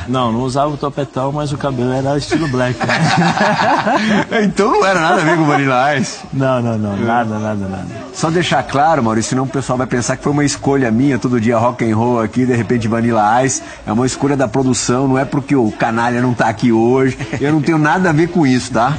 Não usava o topetão, mas o cabelo era estilo black. Então não era nada a ver com Vanilla Ice? Não, nada. Só deixar claro, Maurício, senão o pessoal vai pensar que foi uma escolha minha, todo dia rock and roll aqui, de repente Vanilla Ice. É uma escolha da produção, não é porque o Canalha não tá aqui hoje. Eu não tenho nada a ver com isso, tá?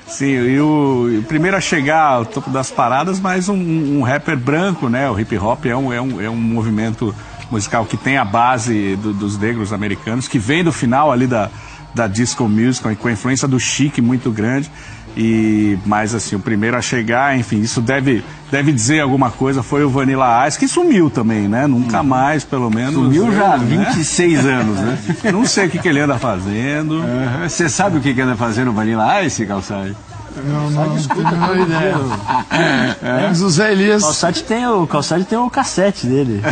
Sim, e o primeiro a chegar ao topo das paradas, mas um rapper branco, né? O hip hop é um movimento musical que tem a base dos negros americanos, que vem do final ali da disco music, com a influência do Chic muito grande. Mas assim, o primeiro a chegar, enfim, isso deve dizer alguma coisa, foi o Vanilla Ice, que sumiu também, né? Nunca mais, pelo menos. Sumiu já há 26 anos, né? Não sei o que ele anda fazendo. Você sabe o que anda fazendo o Vanilla Ice, Calçade? Não tenho ideia. Mas o Zé Elias... O Calçade tem o cassete dele.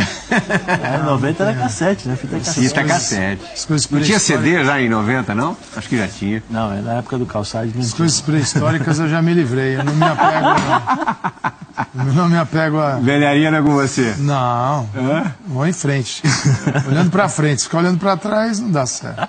90 era cassete, né? Fita cassete. Não tinha CD já em 90, não? Acho que já tinha. Não, é na época do Calçade. As coisas pré-históricas eu já me livrei. Eu não me apego, não. Eu não me apego a... Velharia não é com você? Não. Vou em frente. Olhando pra frente. Se ficar olhando pra trás, não dá certo.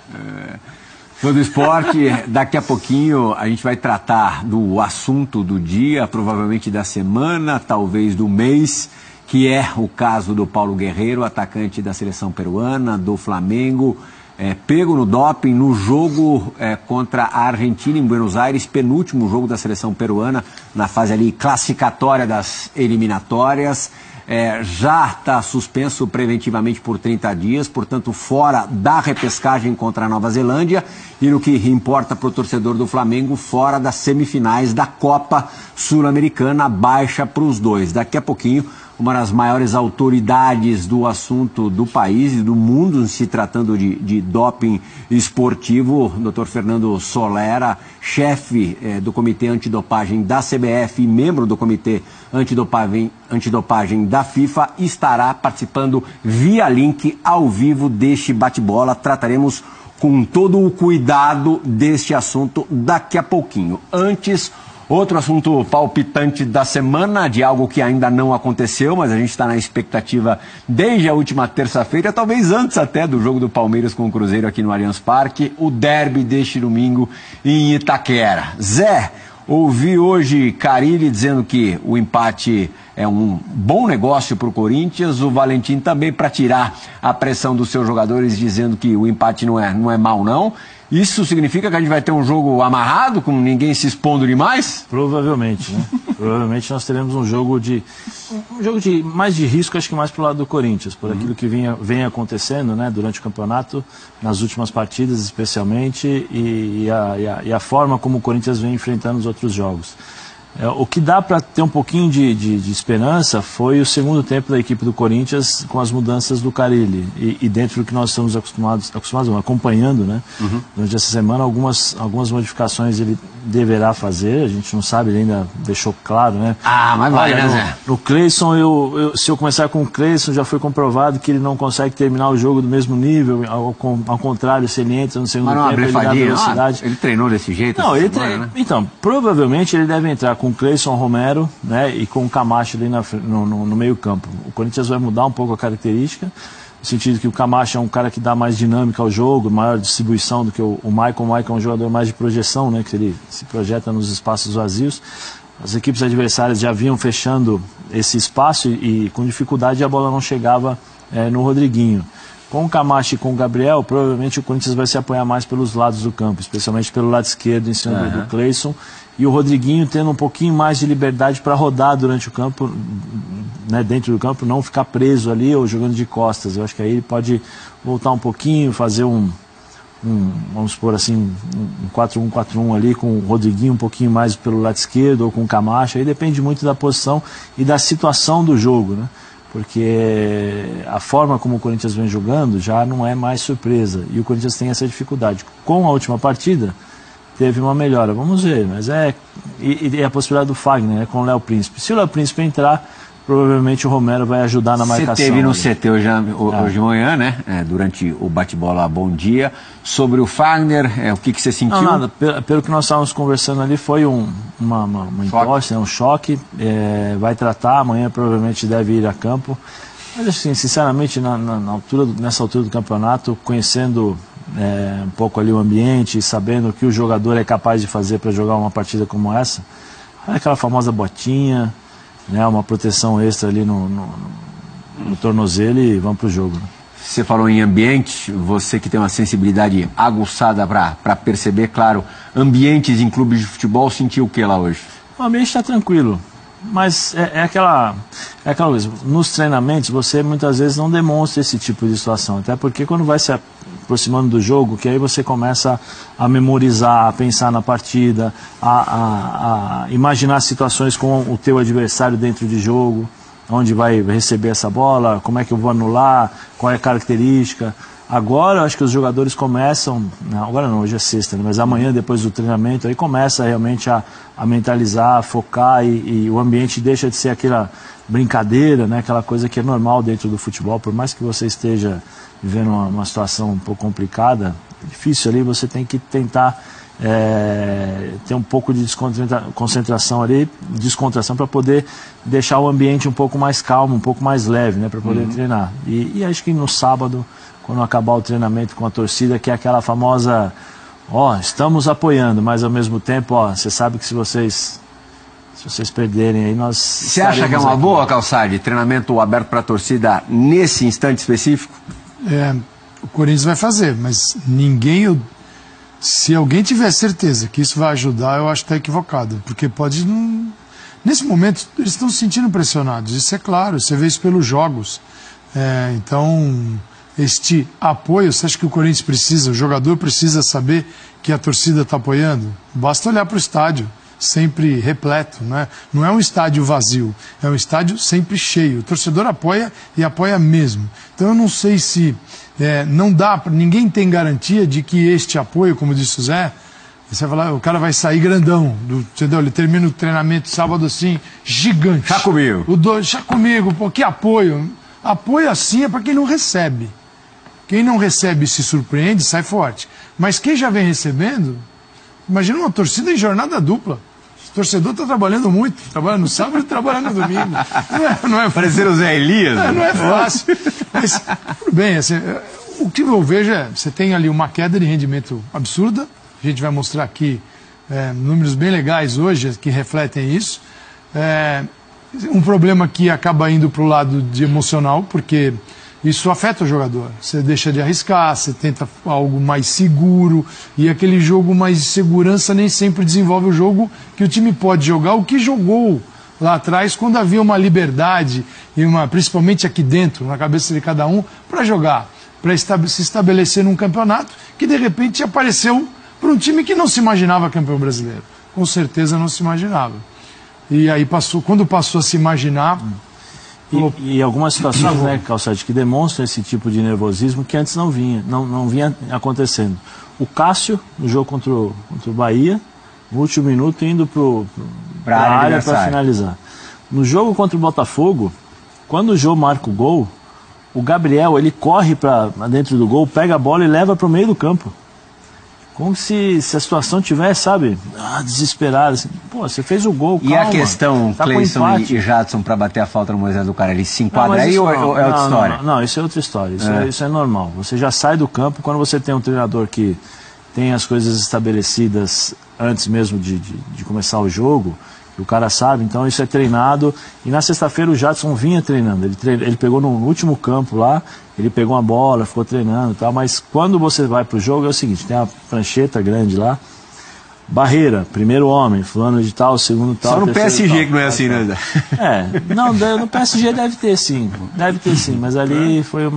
Fã do esporte, daqui a pouquinho a gente vai tratar do assunto do dia, provavelmente da semana, talvez do mês, que é o caso do Paulo Guerreiro, atacante da seleção peruana, do Flamengo, pego no doping no jogo contra a Argentina em Buenos Aires, penúltimo jogo da seleção peruana, na fase ali classificatória das eliminatórias. Já está suspenso preventivamente por 30 dias, portanto fora da repescagem contra a Nova Zelândia e no que importa para o torcedor do Flamengo, fora das semifinais da Copa Sul-Americana, baixa para os dois. Daqui a pouquinho, uma das maiores autoridades do assunto do país e do mundo, se tratando de doping esportivo, Dr. Fernando Solera, chefe do Comitê Antidopagem da CBF e membro do Comitê Antidopagem da FIFA, estará participando via link ao vivo deste bate-bola. Trataremos com todo o cuidado deste assunto daqui a pouquinho. Antes, outro assunto palpitante da semana, de algo que ainda não aconteceu, mas a gente está na expectativa desde a última terça-feira, talvez antes até do jogo do Palmeiras com o Cruzeiro aqui no Allianz Parque, o derby deste domingo em Itaquera. Zé, ouvi hoje Carille dizendo que o empate é um bom negócio para o Corinthians, o Valentim também para tirar a pressão dos seus jogadores, dizendo que o empate não é mal, não. Isso significa que a gente vai ter um jogo amarrado, com ninguém se expondo demais? Provavelmente, né? Provavelmente nós teremos um jogo mais de risco, acho que mais pro lado do Corinthians, por aquilo que vem acontecendo, né, durante o campeonato, nas últimas partidas especialmente, e a forma como o Corinthians vem enfrentando os outros jogos. O que dá para ter um pouquinho de esperança foi o segundo tempo da equipe do Corinthians com as mudanças do Carille. E dentro do que nós estamos acompanhando, né? Durante essa semana, algumas modificações ele deverá fazer, a gente não sabe, ele ainda deixou claro, né? Mas vai, né, Zé? No Cleison, se eu começar com o Cleison, já foi comprovado que ele não consegue terminar o jogo do mesmo nível, ao contrário, se ele entra no segundo tempo, ele dá velocidade. Ele treinou desse jeito? Não, né? Então, provavelmente ele deve entrar com o Cleison Romero, né, e com o Camacho ali no meio campo. O Corinthians vai mudar um pouco a característica, no sentido que o Camacho é um cara que dá mais dinâmica ao jogo, maior distribuição do que o Maicon. O Maicon é um jogador mais de projeção, né, que ele se projeta nos espaços vazios. As equipes adversárias já vinham fechando esse espaço e com dificuldade a bola não chegava no Rodriguinho. Com o Camacho e com o Gabriel, provavelmente o Corinthians vai se apoiar mais pelos lados do campo, especialmente pelo lado esquerdo, em cima do Cleison, e o Rodriguinho tendo um pouquinho mais de liberdade para rodar durante o campo, né, dentro do campo, não ficar preso ali ou jogando de costas. Eu acho que aí ele pode voltar um pouquinho, fazer vamos supor assim, um 4-1-4-1 ali, com o Rodriguinho um pouquinho mais pelo lado esquerdo ou com o Camacho. Aí depende muito da posição e da situação do jogo, né? Porque a forma como o Corinthians vem jogando já não é mais surpresa, e o Corinthians tem essa dificuldade. Com a última partida, teve uma melhora, vamos ver, mas e a possibilidade do Fagner, né, com o Léo Príncipe. Se o Léo Príncipe entrar, provavelmente o Romero vai ajudar na marcação. Você teve no CT hoje de manhã, né, durante o bate-bola Bom Dia, sobre o Fagner, o que você sentiu? Não, nada, pelo que nós estávamos conversando ali, foi uma encosta, um choque, vai tratar, amanhã provavelmente deve ir a campo, mas assim, sinceramente, nessa altura do campeonato, conhecendo um pouco ali o ambiente, sabendo o que o jogador é capaz de fazer para jogar uma partida como essa, aquela famosa botinha, né, uma proteção extra ali no tornozelo e vamos para o jogo. Né? Você falou em ambiente, você que tem uma sensibilidade aguçada para perceber, claro, ambientes em clubes de futebol, sentiu o que lá hoje? O ambiente está tranquilo, mas é aquela coisa, nos treinamentos você muitas vezes não demonstra esse tipo de situação, até porque quando vai se aproximando do jogo, que aí você começa a memorizar, a pensar na partida, a imaginar situações com o teu adversário dentro de jogo, onde vai receber essa bola, como é que eu vou anular, qual é a característica. Agora acho que os jogadores começam, agora não, hoje é sexta, né, mas amanhã depois do treinamento aí começa realmente a mentalizar, a focar e o ambiente deixa de ser aquela brincadeira, né, aquela coisa que é normal dentro do futebol, por mais que você esteja vivendo uma situação um pouco complicada, é difícil ali, você tem que tentar ter um pouco de concentração ali, descontração para poder deixar o ambiente um pouco mais calmo, um pouco mais leve, né, para poder treinar. E acho que no sábado, quando acabar o treinamento com a torcida, que é aquela famosa, estamos apoiando, mas ao mesmo tempo, você sabe que se vocês perderem aí, nós... Você acha que é uma boa, Calçade, treinamento aberto para a torcida nesse instante específico? O Corinthians vai fazer, mas se alguém tiver certeza que isso vai ajudar, eu acho que está equivocado, porque pode não... Nesse momento, eles estão se sentindo pressionados, isso é claro, você vê isso pelos jogos. Então, este apoio, você acha que o Corinthians precisa, o jogador precisa saber que a torcida está apoiando? Basta olhar para o estádio, sempre repleto, né? Não é um estádio vazio, é um estádio sempre cheio. O torcedor apoia e apoia mesmo. Então, eu não sei se... não dá, ninguém tem garantia de que este apoio, como disse o Zé, você vai falar, o cara vai sair grandão, entendeu? Ele termina o treinamento sábado assim, gigante. Já comigo. Já comigo, pô, que apoio. Apoio assim é para quem não recebe. Quem não recebe se surpreende, sai forte. Mas quem já vem recebendo, imagina uma torcida em jornada dupla. O torcedor está trabalhando muito, trabalha no sábado e trabalha no domingo. Não é parecer o Zé Elias. Não é fácil. Mas, tudo bem, assim, o que eu vejo você tem ali uma queda de rendimento absurda. A gente vai mostrar aqui números bem legais hoje que refletem isso. Um problema que acaba indo para o lado de emocional, porque isso afeta o jogador. Você deixa de arriscar, você tenta algo mais seguro, e aquele jogo mais de segurança nem sempre desenvolve o jogo que o time pode jogar, o que jogou lá atrás, quando havia uma liberdade, principalmente aqui dentro, na cabeça de cada um, para jogar, para se estabelecer num campeonato que de repente apareceu para um time que não se imaginava campeão brasileiro. Com certeza não se imaginava. E aí quando passou a se imaginar... E algumas situações, né, Calçade, que demonstram esse tipo de nervosismo que antes não vinha acontecendo. O Cássio, no jogo contra o Bahia, no último minuto indo para a área para finalizar. No jogo contra o Botafogo, quando o Jô marca o gol, o Gabriel ele corre para dentro do gol, pega a bola e leva para o meio do campo. Como se a situação tivesse, sabe, desesperada. Assim. Pô, você fez o gol, calma. E a questão, tá Cleison e Jadson, para bater a falta no Moisés do Carelli, se enquadra aí ou é outra história? Não, isso é outra história. Isso é normal. Você já sai do campo quando você tem um treinador que tem as coisas estabelecidas antes mesmo de começar o jogo. O cara sabe, então isso é treinado. E na sexta-feira o Jadson vinha treinando. Ele pegou no último campo lá, ele pegou uma bola, ficou treinando e tal. Mas quando você vai pro jogo é o seguinte, tem uma prancheta grande lá. Barreira, primeiro homem, fulano de tal, segundo tal. Só no PSG tal, que não é assim, né? Não, no PSG deve ter sim, mas ali foi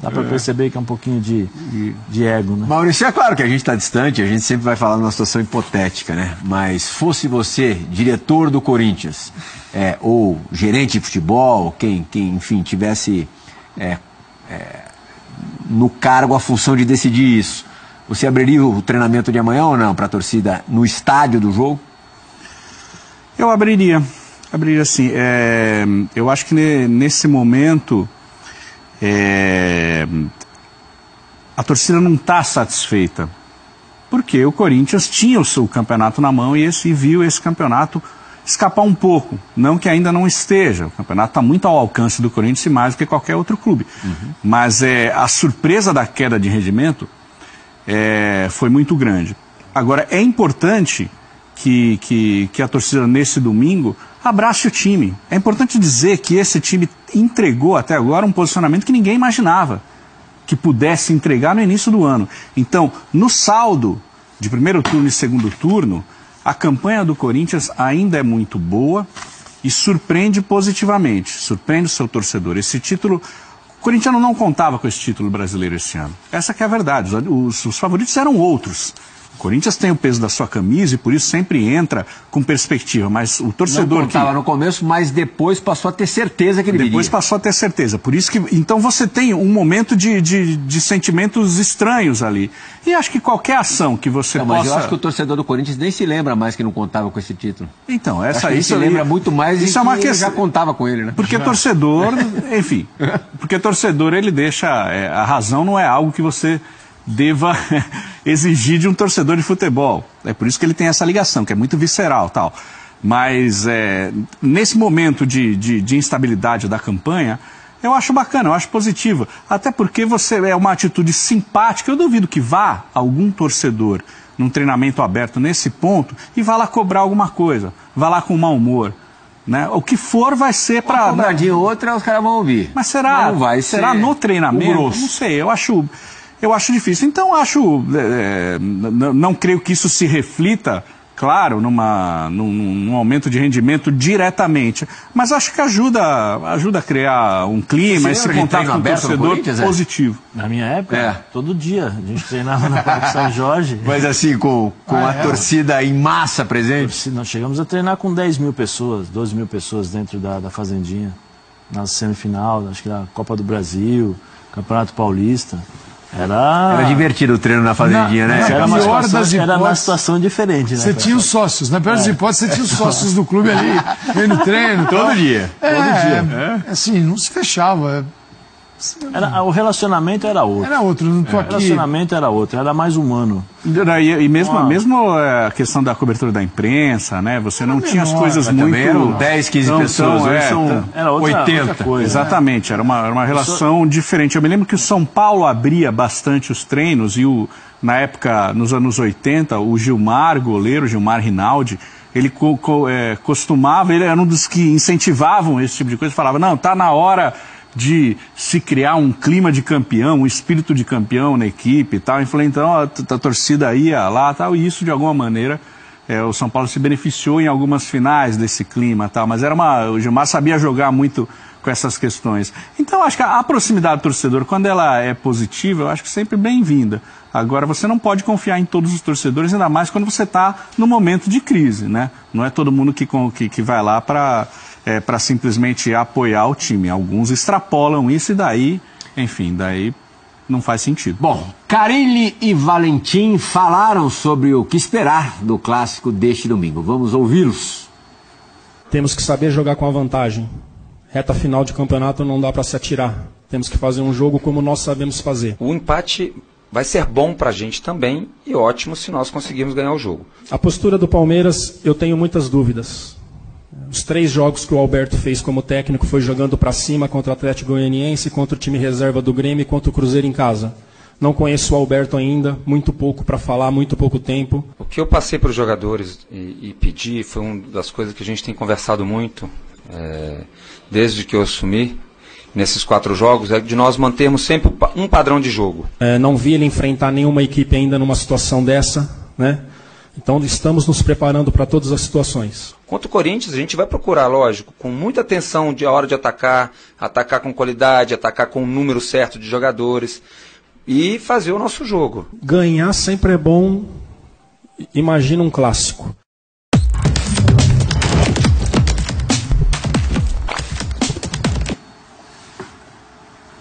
dá para perceber que é um pouquinho de ego, né? Maurício, é claro que a gente está distante, a gente sempre vai falar numa situação hipotética, né? Mas fosse você, diretor do Corinthians, ou gerente de futebol, quem enfim, tivesse no cargo a função de decidir isso, você abriria o treinamento de amanhã ou não para a torcida no estádio do jogo? Eu abriria sim. Eu acho que nesse momento a torcida não está satisfeita, porque o Corinthians tinha o seu campeonato na mão e viu esse campeonato escapar um pouco, não que ainda não esteja, o campeonato está muito ao alcance do Corinthians e mais do que qualquer outro clube, mas a surpresa da queda de rendimento foi muito grande. Agora, é importante que a torcida nesse domingo abrace o time. É importante dizer que esse time entregou até agora um posicionamento que ninguém imaginava que pudesse entregar no início do ano. Então, no saldo de primeiro turno e segundo turno, a campanha do Corinthians ainda é muito boa e surpreende positivamente, surpreende o seu torcedor. Esse título, o corintiano não contava com esse título brasileiro esse ano. Essa que é a verdade, os favoritos eram outros. O Corinthians tem o peso da sua camisa e por isso sempre entra com perspectiva, mas o torcedor não contava no começo, mas depois passou a ter certeza que ele viria. Depois passou a ter certeza, por isso que então você tem um momento de sentimentos estranhos ali. E acho que qualquer ação que você possa... Mas eu acho que o torcedor do Corinthians nem se lembra mais que não contava com esse título. Então, essa aí se lembra muito mais isso é uma que questão... já contava com ele, né? Porque torcedor, enfim, porque torcedor ele deixa... a razão não é algo que você deva exigir de um torcedor de futebol. É por isso que ele tem essa ligação, que é muito visceral tal. Mas nesse momento de instabilidade da campanha, eu acho bacana, eu acho positivo. Até porque é uma atitude simpática. Eu duvido que vá algum torcedor num treinamento aberto nesse ponto e vá lá cobrar alguma coisa. Vá lá com mau humor. Né? O que for vai ser para... Uma cobradinha ou outra os caras vão ouvir. Mas será, não vai será no treinamento? Não sei, eu acho difícil. Então, não creio que isso se reflita, claro, num aumento de rendimento diretamente. Mas acho que ajuda a criar um clima, esse contato com o torcedor positivo. Na minha época, todo dia. A gente treinava na Parque São Jorge. Mas assim, com a torcida em massa presente? Nós chegamos a treinar com 10 mil pessoas, 12 mil pessoas dentro da Fazendinha. Na semifinal, acho que da Copa do Brasil, Campeonato Paulista. Era divertido o treino na Fazendinha, né? Era uma situação diferente, né? Você tinha os sócios, na pior das hipóteses, você tinha os sócios do clube ali, vendo treino. Todo dia. Assim, não se fechava. O relacionamento era outro. Era outro, não tô aqui. O relacionamento era outro, era mais humano. E mesmo a questão da cobertura da imprensa, né? Você não tinha as coisas muito... Eram 10, 15 pessoas, hoje são era 80. Coisa, exatamente, era uma relação diferente. Eu me lembro que o São Paulo abria bastante os treinos e na época, nos anos 80, o Gilmar, goleiro, Gilmar Rinaldi, ele costumava, ele era um dos que incentivavam esse tipo de coisa, falava, não, tá na hora de se criar um clima de campeão, um espírito de campeão na equipe e tal. E falei, então a torcida ia lá tal, e isso de alguma maneira o São Paulo se beneficiou em algumas finais desse clima tal, mas o Gilmar sabia jogar muito com essas questões. Então acho que a proximidade do torcedor, quando ela é positiva, eu acho que sempre bem-vinda. Agora você não pode confiar em todos os torcedores, ainda mais quando você está no momento de crise, né? Não é todo mundo que vai lá para simplesmente apoiar o time. Alguns extrapolam isso e daí não faz sentido. Bom, Carille e Valentim falaram sobre o que esperar do clássico deste domingo. Vamos ouvi-los. Temos que saber jogar com a vantagem. Reta final de campeonato não dá para se atirar. Temos que fazer um jogo como nós sabemos fazer. O empate vai ser bom para a gente também e ótimo se nós conseguirmos ganhar o jogo. A postura do Palmeiras, eu tenho muitas dúvidas. Os 3 jogos que o Alberto fez como técnico foi jogando para cima contra o Atlético Goianiense, contra o time reserva do Grêmio e contra o Cruzeiro em casa. Não conheço o Alberto ainda, muito pouco para falar, muito pouco tempo. O que eu passei para os jogadores e pedi foi uma das coisas que a gente tem conversado muito desde que eu assumi nesses 4 jogos, é de nós mantermos sempre um padrão de jogo. Não vi ele enfrentar nenhuma equipe ainda numa situação dessa, né? Então estamos nos preparando para todas as situações. Contra o Corinthians a gente vai procurar, lógico, com muita atenção a hora de atacar com qualidade, atacar com o número certo de jogadores e fazer o nosso jogo. Ganhar sempre é bom, imagina um clássico.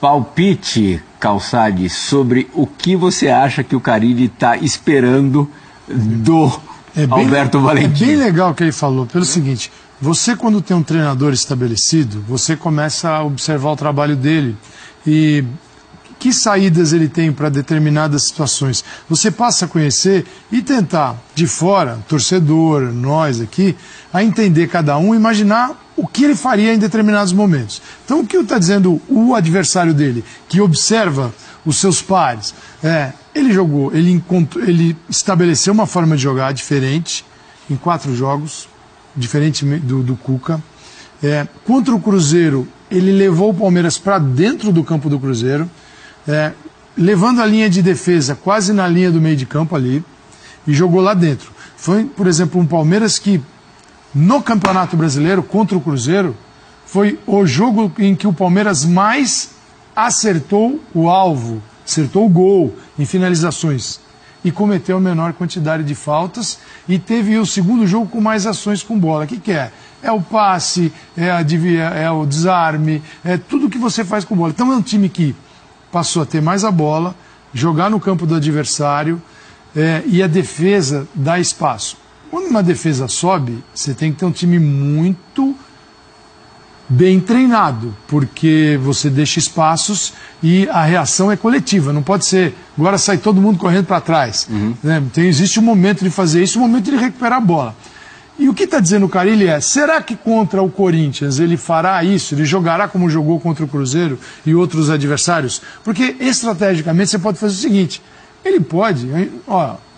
Palpite, Calçade, sobre o que você acha que o Carille está esperando do Alberto Valentim. É bem legal o que ele falou, pelo seguinte, você quando tem um treinador estabelecido, você começa a observar o trabalho dele e que saídas ele tem para determinadas situações. Você passa a conhecer e tentar, de fora, torcedor, nós aqui, a entender cada um, imaginar o que ele faria em determinados momentos. Então, o que está dizendo o adversário dele, que observa os seus pares, ele estabeleceu uma forma de jogar diferente em 4 jogos, diferente do Cuca. Contra o Cruzeiro, ele levou o Palmeiras para dentro do campo do Cruzeiro, levando a linha de defesa quase na linha do meio de campo ali, e jogou lá dentro. Foi, por exemplo, um Palmeiras que, no Campeonato Brasileiro, contra o Cruzeiro, foi o jogo em que o Palmeiras mais acertou o alvo, acertou o gol em finalizações e cometeu a menor quantidade de faltas, e teve o segundo jogo com mais ações com bola. O que é? É o passe, é o desarme, é tudo que você faz com bola. Então é um time que passou a ter mais a bola, jogar no campo do adversário, e a defesa dá espaço. Quando uma defesa sobe, você tem que ter um time muito bem treinado, porque você deixa espaços e a reação é coletiva, não pode ser, agora sai todo mundo correndo para trás. Né? Então existe um momento de fazer isso, um momento de recuperar a bola. E o que está dizendo o Carille será que contra o Corinthians ele fará isso? Ele jogará como jogou contra o Cruzeiro e outros adversários? Porque estrategicamente você pode fazer o seguinte, ele pode,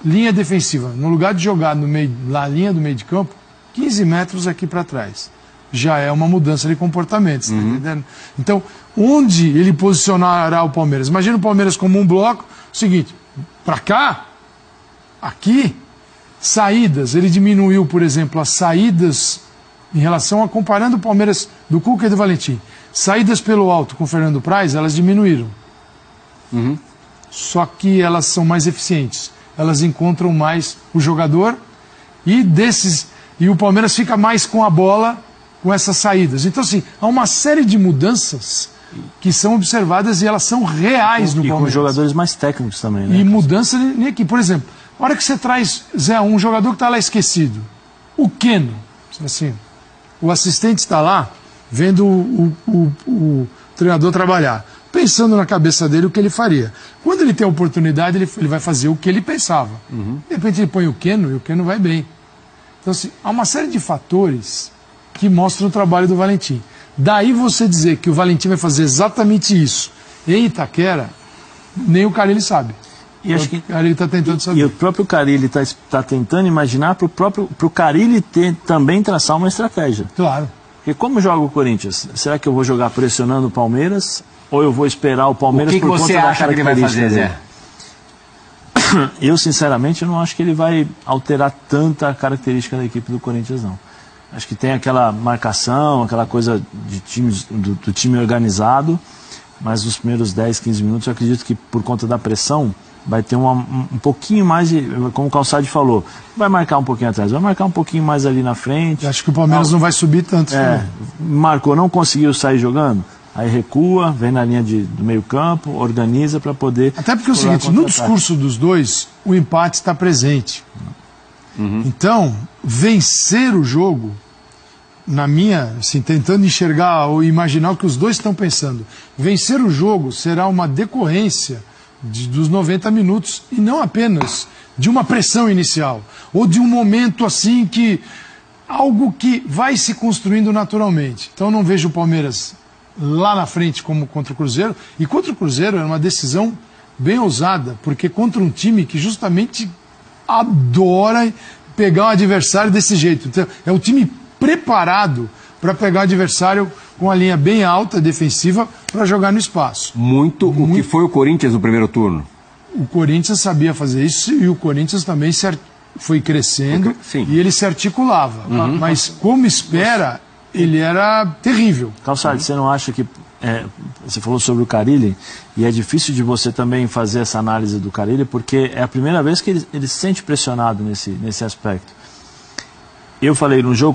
linha defensiva, no lugar de jogar na linha do meio de campo, 15 metros aqui para trás. Já é uma mudança de comportamento, tá entendendo? Então, onde ele posicionará o Palmeiras? Imagina o Palmeiras como um bloco, o seguinte, para cá, aqui, saídas, ele diminuiu, por exemplo, as saídas em relação a, comparando o Palmeiras do Cuca e do Valentim, saídas pelo alto com o Fernando Praz, elas diminuíram. Só que elas são mais eficientes, elas encontram mais o jogador e o Palmeiras fica mais com a bola com essas saídas. Então, assim, há uma série de mudanças que são observadas e elas são reais no Palmeiras. E com jogadores mais técnicos também, né? E mudança nem aqui. Por exemplo, a hora que você traz, Zé, um jogador que está lá esquecido, o Keno, assim, o assistente está lá vendo o treinador trabalhar, pensando na cabeça dele o que ele faria. Quando ele tem a oportunidade, ele vai fazer o que ele pensava. De repente ele põe o Keno e o Keno vai bem. Então, assim, há uma série de fatores que mostram o trabalho do Valentim. Daí você dizer que o Valentim vai fazer exatamente isso em Itaquera, nem o Carille sabe. E acho que o Carille está tentando saber. E o próprio Carille está tentando imaginar para o Carille também traçar uma estratégia. Claro. Porque como joga o Corinthians? Será que eu vou jogar pressionando o Palmeiras? Ou eu vou esperar o Palmeiras por conta da característica dele? O que você acha que ele vai fazer, Zé? Eu, sinceramente, não acho que ele vai alterar tanta a característica da equipe do Corinthians, não. Acho que tem aquela marcação, aquela coisa de do time organizado, mas nos primeiros 10, 15 minutos eu acredito que por conta da pressão vai ter um pouquinho mais, como o Calçade falou, vai marcar um pouquinho atrás, vai marcar um pouquinho mais ali na frente. Eu acho que o Palmeiras não vai subir tanto. Marcou, não conseguiu sair jogando, aí recua, vem na linha do meio campo, organiza para poder... Até porque é o seguinte, no discurso dos dois, o empate está presente. Então, vencer o jogo, na minha, assim, tentando enxergar ou imaginar o que os dois estão pensando, vencer o jogo será uma decorrência dos 90 minutos e não apenas de uma pressão inicial ou de um momento assim que algo que vai se construindo naturalmente. Então não vejo o Palmeiras lá na frente como contra o Cruzeiro, e contra o Cruzeiro era uma decisão bem ousada, porque contra um time que justamente adora pegar um adversário desse jeito. Então, é um time preparado para pegar o adversário com a linha bem alta, defensiva, para jogar no espaço. Muito o que foi o Corinthians no primeiro turno. O Corinthians sabia fazer isso e o Corinthians também foi crescendo e ele se articulava. Mas como espera, ele era terrível. Calçade, você não acha que... você falou sobre o Carille e é difícil de você também fazer essa análise do Carille porque é a primeira vez que ele se sente pressionado nesse aspecto. Eu falei no jogo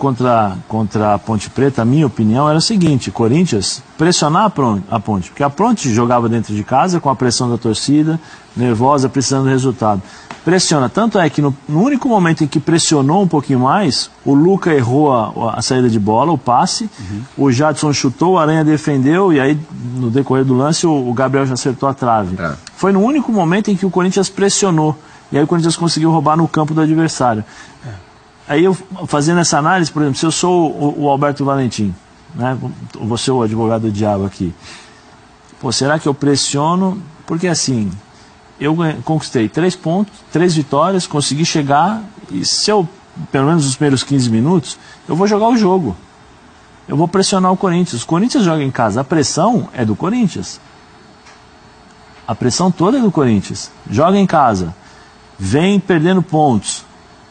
contra a Ponte Preta, a minha opinião era o seguinte: Corinthians pressionar a Ponte, porque a Ponte jogava dentro de casa com a pressão da torcida, nervosa, precisando do resultado. Pressiona, tanto é que no único momento em que pressionou um pouquinho mais, o Luca errou a saída de bola, o passe, o Jadson chutou, o Aranha defendeu e aí no decorrer do lance o Gabriel já acertou a trave. Foi no único momento em que o Corinthians pressionou e aí o Corinthians conseguiu roubar no campo do adversário. Aí eu, fazendo essa análise, por exemplo, se eu sou o Alberto Valentim, né, vou ser o advogado do diabo aqui, será que eu pressiono? Porque assim, eu conquistei 3 pontos, 3 vitórias, consegui chegar, e se eu, pelo menos nos primeiros 15 minutos, eu vou jogar o jogo. Eu vou pressionar o Corinthians. O Corinthians joga em casa, a pressão é do Corinthians. A pressão toda é do Corinthians. Joga em casa, vem perdendo pontos.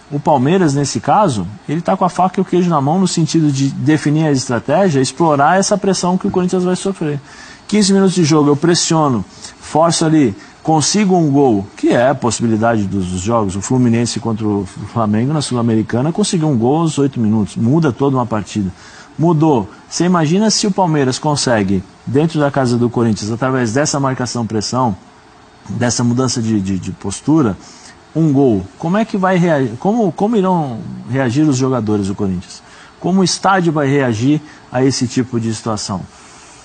O Palmeiras, nesse caso, ele está com a faca e o queijo na mão no sentido de definir a estratégia, explorar essa pressão que o Corinthians vai sofrer. 15 minutos de jogo, eu pressiono, forço ali, consigo um gol, que é a possibilidade dos jogos. O Fluminense contra o Flamengo na Sul-Americana conseguiu um gol aos 8 minutos. Muda toda uma partida. Mudou. Você imagina se o Palmeiras consegue, dentro da casa do Corinthians, através dessa marcação-pressão, dessa mudança de postura, um gol. Como é que vai reagir? Como irão reagir os jogadores do Corinthians? Como o estádio vai reagir a esse tipo de situação?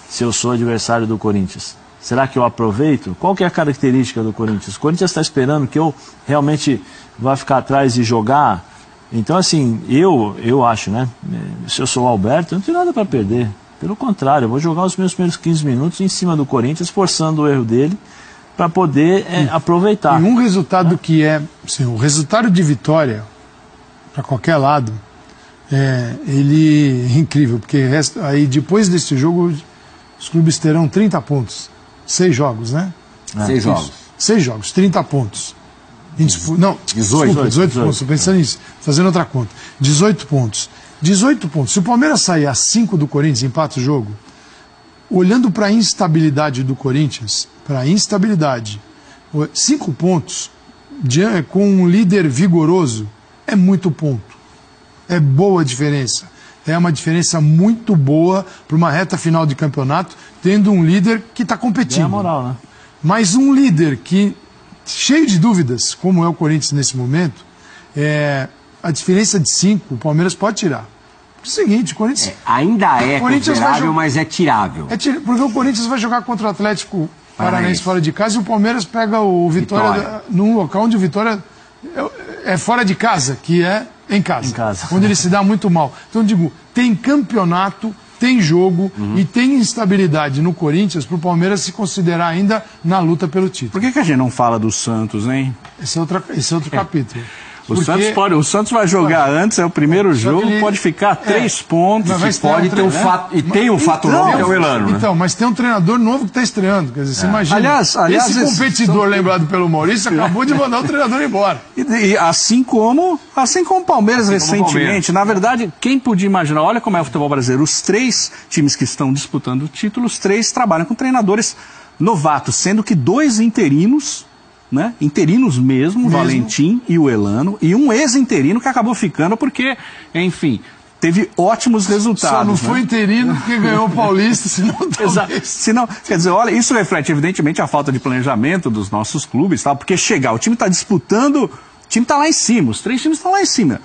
Se eu sou adversário do Corinthians, será que eu aproveito? Qual que é a característica do Corinthians? O Corinthians está esperando que eu realmente vá ficar atrás e jogar? Então, assim, eu acho, né? Se eu sou o Alberto, eu não tenho nada para perder. Pelo contrário, eu vou jogar os meus primeiros 15 minutos em cima do Corinthians, forçando o erro dele, para poder aproveitar. E um resultado que é, assim, o resultado de vitória, para qualquer lado, ele é incrível, porque aí depois desse jogo, os clubes terão 30 pontos. 6 jogos, né? 6 jogos. 6 jogos, 30 pontos. Não, 18 pontos, estou pensando nisso, fazendo outra conta. 18 pontos. 18 pontos. Se o Palmeiras sair a 5 do Corinthians e empata o jogo, olhando para a instabilidade do Corinthians, 5 pontos com um líder vigoroso é muito ponto. É boa a diferença. É uma diferença muito boa para uma reta final de campeonato, tendo um líder que está competindo. É a moral, né? Mas um líder que, cheio de dúvidas, como é o Corinthians nesse momento, a diferença de 5, o Palmeiras pode tirar. É o seguinte, o Corinthians... ainda é considerável, mas é tirável. Porque o Corinthians vai jogar contra o Atlético Paranaense fora de casa e o Palmeiras pega o Vitória num local onde o Vitória é fora de casa, que é em casa. Onde ele se dá muito mal. Então, digo, tem campeonato, tem jogo e tem instabilidade no Corinthians para o Palmeiras se considerar ainda na luta pelo título. Por que a gente não fala do Santos, hein? Esse é outro capítulo. O Santos vai jogar antes, é o primeiro jogo, pode ficar 3 pontos. Mas pode ter tem um fato novo, que é o Elano, né? Então, mas tem um treinador novo que está estreando. Quer dizer, você imagina. Aliás, esse competidor lembrado pelo Maurício acabou de mandar o treinador embora. E assim como o Palmeiras recentemente. Na verdade, quem podia imaginar, olha como é o futebol brasileiro, os 3 times que estão disputando o título, os 3 trabalham com treinadores novatos, sendo que 2 interinos, né? Interinos mesmo, o Valentim e o Elano, e um ex-interino que acabou ficando porque, enfim, teve ótimos resultados. Só não foi interino porque ganhou o Paulista, senão, quer dizer, olha, isso reflete evidentemente a falta de planejamento dos nossos clubes, tá? Porque o time está disputando, o time está lá em cima, os 3 times estão lá em cima.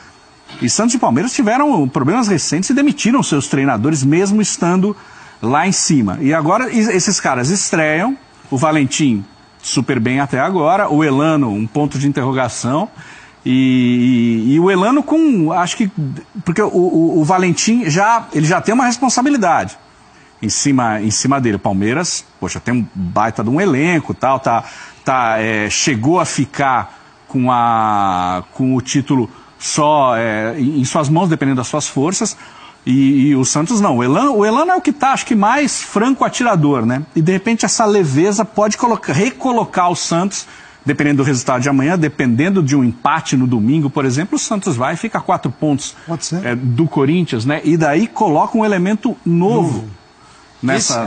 E Santos e Palmeiras tiveram problemas recentes e demitiram seus treinadores mesmo estando lá em cima. E agora esses caras estreiam, o Valentim super bem até agora, o Elano um ponto de interrogação e o Elano acho que, porque o Valentim ele já tem uma responsabilidade em cima dele. O Palmeiras, poxa, tem um baita de um elenco, tal, chegou a ficar com o título só em suas mãos, dependendo das suas forças. E o Santos não. O Elano é o que está, acho que, mais franco atirador, né? E de repente essa leveza pode recolocar o Santos, dependendo do resultado de amanhã, dependendo de um empate no domingo, por exemplo, o Santos vai e fica a 4 pontos do Corinthians, né? E daí coloca um elemento novo nessa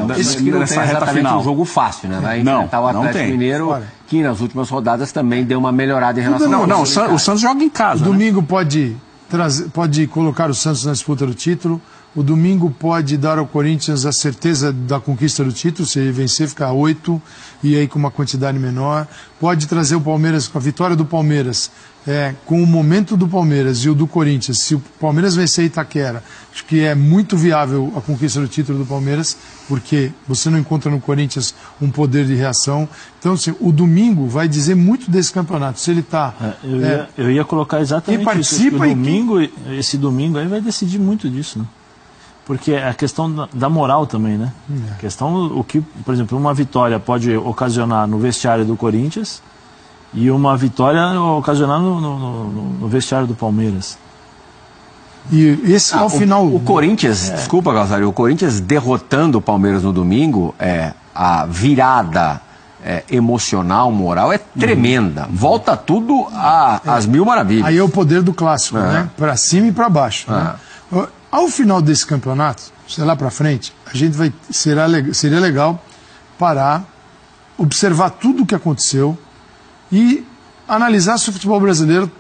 reta final. Um jogo fácil, né? Vai enfrentar o Atlético Mineiro, que nas últimas rodadas também deu uma melhorada em relação ao o Santos joga em casa. O domingo pode colocar o Santos na disputa do título. O domingo pode dar ao Corinthians a certeza da conquista do título, se ele vencer, ficar 8, e aí com uma quantidade menor. Pode trazer o Palmeiras, com a vitória do Palmeiras, com o momento do Palmeiras e o do Corinthians. Se o Palmeiras vencer Itaquera, acho que é muito viável a conquista do título do Palmeiras, porque você não encontra no Corinthians um poder de reação. Então, assim, o domingo vai dizer muito desse campeonato. Se ele está... Eu ia colocar exatamente esse domingo aí vai decidir muito disso, né? Porque é a questão da moral também, né? A questão, por exemplo, uma vitória pode ocasionar no vestiário do Corinthians, e uma vitória ocasionada no vestiário do Palmeiras. E esse ao final... O Corinthians, desculpa, Calçari, o Corinthians derrotando o Palmeiras no domingo, a virada emocional, moral, é tremenda. Volta tudo às mil maravilhas. Aí é o poder do clássico, né? Para cima e para baixo. Né? Ao final desse campeonato, sei lá para frente, a gente seria legal parar, observar tudo o que aconteceu e analisar se o futebol brasileiro,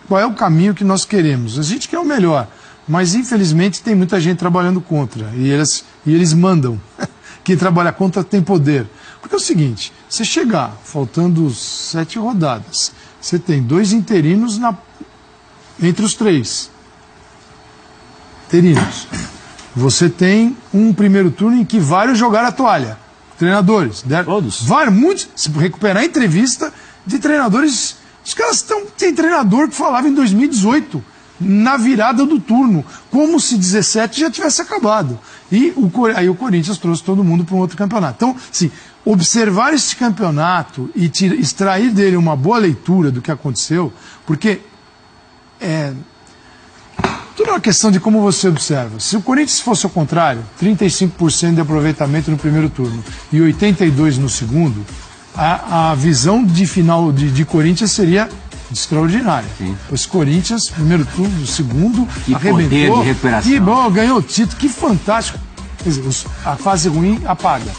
qual é o caminho que nós queremos. A gente quer o melhor, mas infelizmente tem muita gente trabalhando contra e eles mandam. Quem trabalha contra tem poder. Porque é o seguinte, você chegar, faltando 7 rodadas, você tem 2 interinos entre os 3. Interinos. Você tem um primeiro turno em que vários jogaram a toalha. Treinadores. Todos. Muitos. Se recuperar a entrevista de treinadores, os caras tem treinador que falava em 2018, na virada do turno, como se 17 já tivesse acabado. E aí o Corinthians trouxe todo mundo para um outro campeonato. Então, assim, observar esse campeonato e extrair dele uma boa leitura do que aconteceu, porque tudo é uma questão de como você observa. Se o Corinthians fosse ao contrário, 35% de aproveitamento no primeiro turno e 82% no segundo, a visão de final de Corinthians seria extraordinária. Pois Corinthians, primeiro turno, segundo, que arrebentou. Poder de recuperação. Que bom, ganhou o título, que fantástico. Quer dizer, a fase ruim apaga.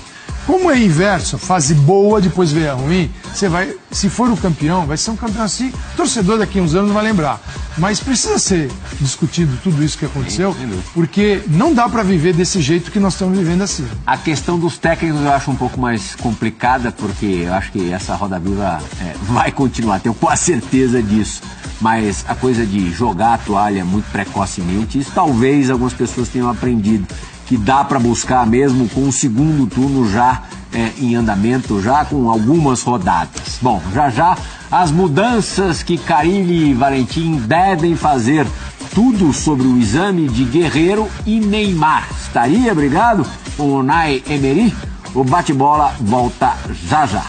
Como é inverso, a fase boa, depois vem a ruim, você vai, se for o campeão, vai ser um campeão assim, o torcedor daqui a uns anos não vai lembrar. Mas precisa ser discutido tudo isso que aconteceu, porque não dá para viver desse jeito que nós estamos vivendo assim. A questão dos técnicos eu acho um pouco mais complicada, porque eu acho que essa roda viva vai continuar, tenho quase certeza disso. Mas a coisa de jogar a toalha muito precocemente, isso talvez algumas pessoas tenham aprendido, que dá para buscar mesmo com o segundo turno já em andamento, já com algumas rodadas. Bom, já as mudanças que Carille e Valentim devem fazer, tudo sobre o exame de Guerreiro e Neymar. Estaria brigado com o Unai Emery? O bate-bola volta já.